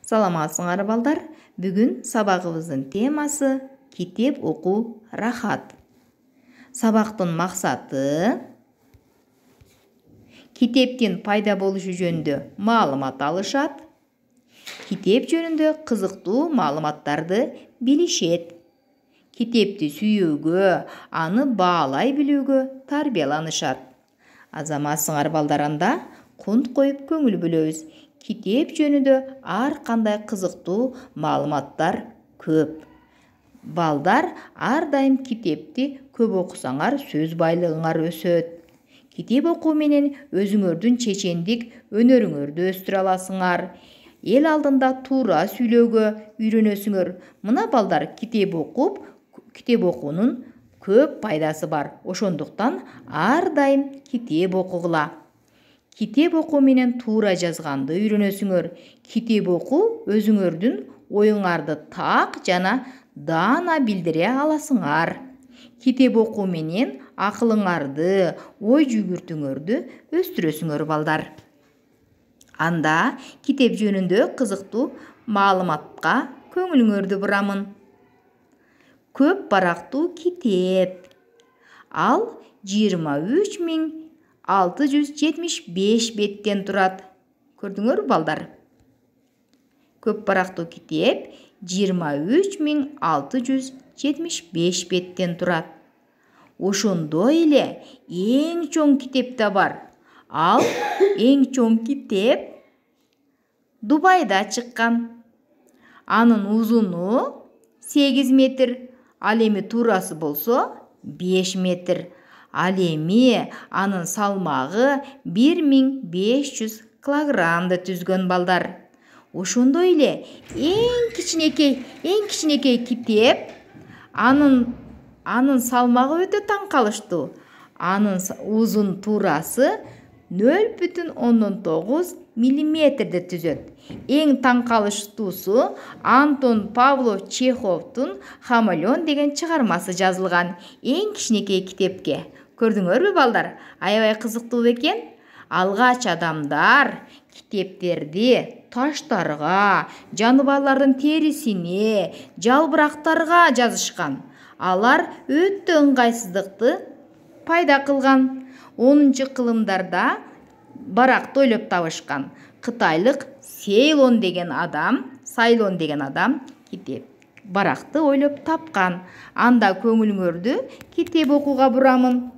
Саламатсыңар балдар. Бүгін сабағыбыздың темасы китеп оқу рахат. Сабақтың мақсаты китептен пайда болушу жөнүндө маалымат алышат. Китеп жөнүндө кызыктуу маалыматтарды билишет. Китепти сүйүүгө, аны баалай билүүгө тарбияланышат. Азаматсыңар балдарында кунт коюп көңүл бөлөбүз. Китеп жөнүндө ар кандай кызыктуу маалыматтар көп. Балдар ар дайым китепти көп окусаңар сөз байлыгыңар өсөт. Китеп окуу менен өзүңөрдүн чечендик өнөрүңөрдү өстүрө аласыңар. Эл алдында туура сүйлөөгө үйрөнөсүңөр. Мына балдар китеп окуунун көп пайдасы бар. Ошондуктан ар дайым китеп окугула. Китеп окуу менен туура жазганды үйрөнөсүңөр. Китеп окуу өзүңөрдүн оюңарды так жана даана билдире аласыңар. Китеп окуу менен акылыңарды, ой жүгүртүңөрдү өстүрөсүңөр балдар. Анда китеп жөнүндө кызыктуу маалыматка көңүлүңөрдү бурамын. Көп барактуу китеп. Ал 23.675 беттен турат. Көрдүңөр балдар? Көп барактуу китеп 23.675 беттен турат. Ошондой эле эң чоң китеп да бар. Ал эң чоң китеп Дубайда чыккан. Анын узуну 8 метр, ал эми туурасы болсо 5 метр. Ал эми анын салмагы 1500 килограммды түзгөн балдар. Ошондой эле эң кичинекей китеп, анын салмагы өтө таң калыштуу. Анын узун туурасы 0,9 миллиметрди түзөт. Эң таң калыштуусу Антон Павлов Чеховдун «Хамелеон» деген чыгармасы жазылган эң кичинекей китепке. Көрдүңөрбү балдар? Аябай кызыктуу бекен? Алгач адамдар китептерди таштарга, жаныбарлардын терисине, жалбырактарга жазышкан. Алар өтө ыңгайсыздыкты пайда кылган. 10-кылымдарда баракты ойлоп табышкан. Кытайлык Сайлон деген адам китеп баракты ойлоп тапкан. Анда көңүлүңөрдү китеп окууга бурамын.